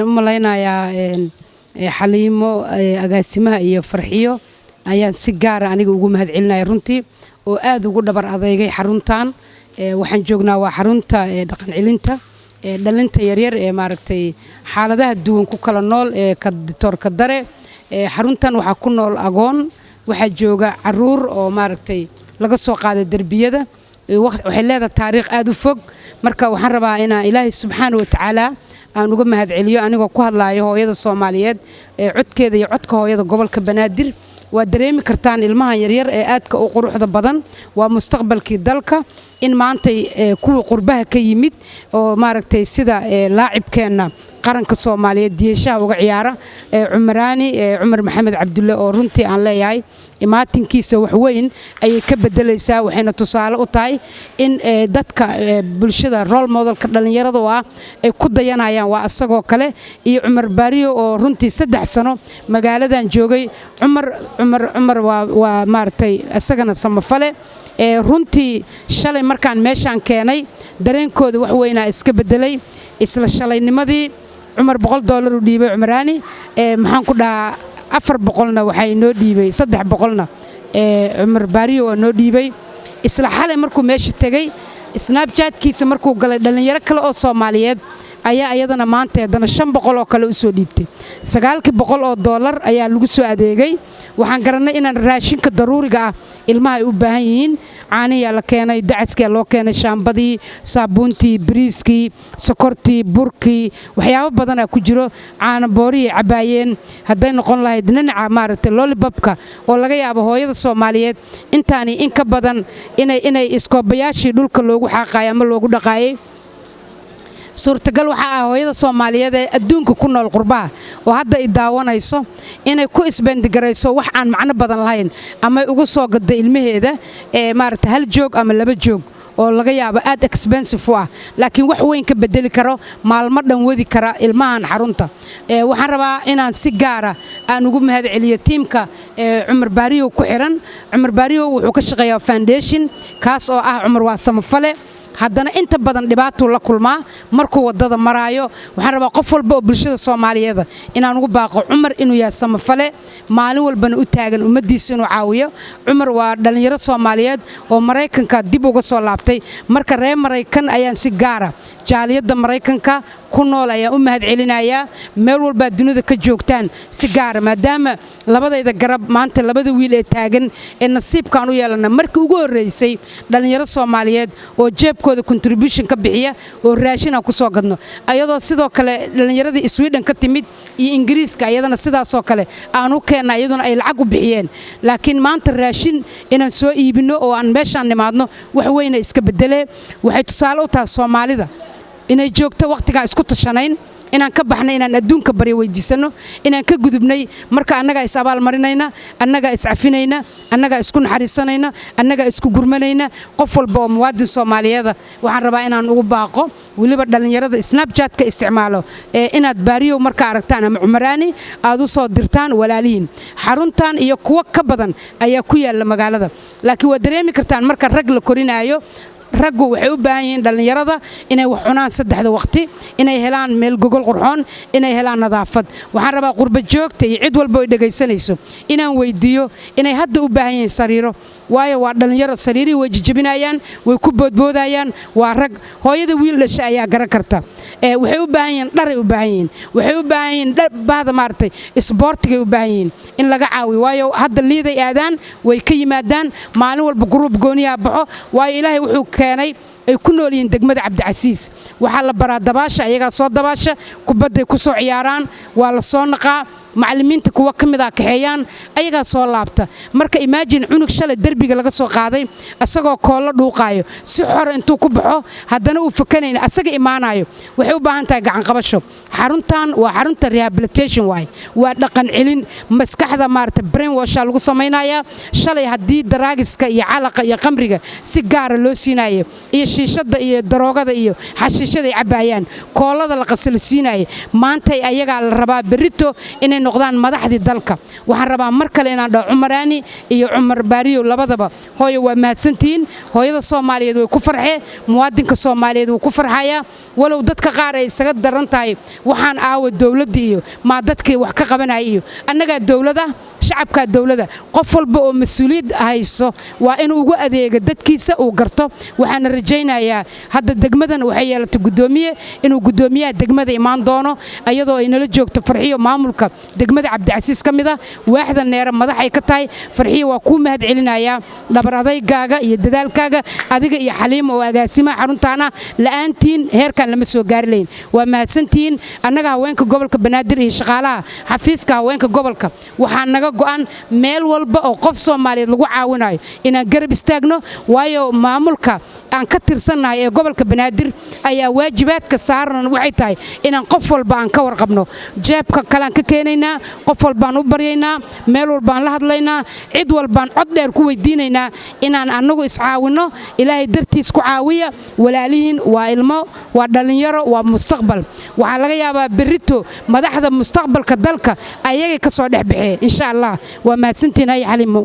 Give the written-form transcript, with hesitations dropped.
malaynayaa xaliimo agaasimaha iyo farxiyo ayaan si gaar ah aniga ugu mahadcelinaya runtii oo aad ugu dhabar adeegay xaruntan waxaan joognaa waa xarunta dhaqan celinta dhalinta yaryar ee maaragtay xaaladaha duwan ku kala nool ee ka dictorka dare xaruntan waxa ku nool agoon waxa jooga caruur oo maaragtay laga soo qaaday darbiyada waxay leedahay taariikh aad u fog marka waxaan rabaa inaan Ilaahay subxaanahu wa ta'ala aan uga mahadceliyo anigoo ku hadlaayo hooyada Soomaaliyeed ee codkeeda iyo codka hooyada gobolka Banaadir waa dareemi kartaan ilmaha yaryar ee aadka u quruxda badan waa mustaqbalkii dalka in maanta kuwa qurbaha ka yimid oo maaragtay sida laacibkeena qaranka Soomaaliyeed diyeeshaha uga ciyaara Cumar Maxamed Cabdulle oo runtii aan leeyahay imaatinkiisa wax weyn ayay ka bedelaysaa waxayna tusaale u tahay in dadka bulshada role model ka dhalinyarada ay ku dayanayaan waa asagoo kale iyo Cumar Baariyo oo runtii 3 sano magaaladan joogay Cumar waa maartay asagana samafale runtii shalay markaan meeshaan keenay dareenkooda wax weyn iska bedelay isla shalaynimadii Cumar $100 u dhiibay Cumaraani maxaan ku dhahaa 400na waxay noo dhiibay 300na Cumar Baariyo noo dhiibay isla xalay markuu meesha tagay Snapchat-kiisa markuu galay dhalinyaro kale oo Soomaaliyeed ayaa ayadana maanta hadana 500 oo kale u soo dhiibtay $900 ayaa lagu soo adeegay waxaan garanay inaan raashinka daruuriga ah ilmaha ay u baahan yihiin caaniya la keenay dacaska loo keenay shaambadii saabuuntii bariiskii sokortii burkii waxyaabo badan ku jiro caano boori cabaayeen haday noqon lahayd dhinaca maaragtay lollipopka oo laga yaabo hooyada Soomaaliyeed intaani in ka badan inay iskoobayaashii dhulka loogu xaqaay ama loogu dhaqaayay suurtagal waxa ah hooyada Soomaaliyeed ee adduunka ku nool qurbaha oo hadda ay daawanayso inay ku isbandigarayso wax aan macno badan lahayn ama ugu soo gaday ilmaheeda maaragtay hal joog ama laba joog oo laga yaabo aad expensive ah laakiin wax weyn ka bedeli karo maalmo dhan wadi kara ilmahan xarunta waxaan rabaa inaan si gaar ah aan ugu mahadceliyo teamka Cumar Baariyo ku xiran Cumar Baariyo wuxuu ka shaqeeyaa foundation kaas oo ah Cumar waa samafale haddana inta badan dhibaato la kulmaa markuu wadada maraayo waxaan rabaa qof walba oo bulshada Soomaaliyeed inaan ugu baaqo Cumar inuu yahay samafale maalin walbana u taagan ummadiisa inuu caawiyo Cumar waa dhalinyaro Soomaaliyeed oo Mareykanka dib uga soo laabtay marka reer Mareykan ayaan si gaar ah jaaliyada Mareykanka ku nool ayaan u mahadcelinayaa meel walba dunida ka joogtaan si gaar maadaama labadayda garab maanta labada wiil ee taagan ee nasiibkaan u yeelana markii ugu horeysay dhalinyaro Soomaaliyeed oo jeebkooda contribution ka bixiya oo raashin ku soo gadno ayadoo sidoo kale dhalinyarada Sweden ka timid iyo Ingiriiska ayadana sidaas oo kale aan u keenay ayaduna ay lacag u bixiyeen laakiin maanta raashin inaan soo iibino oo aan meeshaan nimaadno wax weyn iska bedelay waxay tusaale u tahay Soomaalida inay joogto waqtiga isku tashanayn inaan ka baxnay inaan adduunka bari weydiisano inaan ka gudubnay marka annaga is abaal marinayna annaga is cafinayna annaga isku naxariisanayna annaga isku gurmanayna qof walba oo muwaadin Soomaaliyeed waxaan rabaa inaan ugu baaqo waliba dhalinyarada Snapchat-ka isticmaalo inaad Baariyo marka aragtaan ama Cumaraani aad u soo dirtaan walaalihiin xaruntan iyo kuwa ka badan ayaa ku yaala magaalada laakiin waa dareemi kartaan marka rag la korinaayo raggu waxay u baahan yihiin dhalinyarada inay wax cunaan 3 waqti inay helaan meel gogol qurxoon inay helaan nadaafad waxaan rabaa qurba joogta iyo cid walba oo dhageysanayso inaan weydiiyo inay hadda u baahan yihiin sariiro waayo waa dhalinyaro sariiri way jijibinayaan way ku boodboodayaan waa rag hooyada wiil dhashay ayaa garan karta waxay u baahan yihiin dhar ay u baahan yihiin waxay u baahan yihiin baahda maartay isboortiga u baahan yihiin in laga caawiyo waayo hadda liiday aadaan way ka yimaadaan maalin walba group gooniya baxo waayo Ilaahay wuxuu keenay ay ku nool yihiin degmada Cabdicasiis waxa la baraa dabaasha ayaga soo dabaasha kubadda ku soo ciyaaraan waa la soo naqaa macallimiinta kuwa kamid ah kaxeeyaan ayaga soo laabta marka imagine cunug shalay darbiga laga soo qaaday asagoo koolo dhuuqaayo si xor intuu ku baxo haddana uu fakanayna asaga imaanayo waxay u baahan tahay gacan qabasho xaruntan waa xarunta rehabilitation waa dhaqan celin maskaxda maarta brain wash lagu sameeynaya shalay hadii daraagiska iyo calaqa iyo qamriga si gaar ah loo siinayo iyo shiishada iyo daroogada iyo xashiishada ay cabaayaan koolada la qasalsiinayo maanta ayaga la rabaa berito inay noqdaan madaxdii dalka waxaan rabaa mar kale inaan dhaho Cumaraani iyo Cumar Baariyo labadaba hooyo waa mahadsantiin hooyada Soomaaliyeed way ku farxee muwaadinka Soomaaliyeed wuu ku farxaya walow dadka qaar ay isaga daran tahay waxaan aawa dawladda iyo ma dadkii wax ka qabanay iyo annaga dawladda shacabka dawladda qof walba oo mas'uuliyad hayso waa inuu ugu adeego dadkiisa uu garto waxaan rajaynayaa hadda degmadan waxay yeelatay gudoomiye inuu gudoomiyaha degmada imaan doono ayadoo ay nala joogto farxiyo maamulka degmada Cabdicasiis kamida waaxda neera madax ay ka tahay farxiyo waa ku mahad celinaya dhabar adaygaaga iyo dadaalkaaga adiga iyo Xaliimo oo agaasimaha xaruntaana la'aantiin heerkan lama soo gaari lahayn waa mahadsantiin annaga haweenka gobolka Banaadir iyo shaqaalaha xafiiska haweenka gobolka waxaan naga go'an meel walba oo qof Soomaaliyeed lagu caawinayo inaan garab istaagno waayo maamulka aan ka tirsanahay ee gobolka Banaadir ayaa waajibaadka saaran waxay tahay inaan qof walba aan ka warqabno jeebka kale aan ka keenaynaa qof walba aan u baryaynaa meel walba aan la hadlaynaa cid walba aan cod dheer ku weydiinaynaa inaan anagu iscaawino ilaahay dartiis ku caawiya walaalihiin waa ilmo waa dhalinyaro waa mustaqbal waxa laga yaabaa berrito madaxda mustaqbalka dalka ayaga ka soo dhex bixee insha Allah waa mahadsantiin ay Xaliimo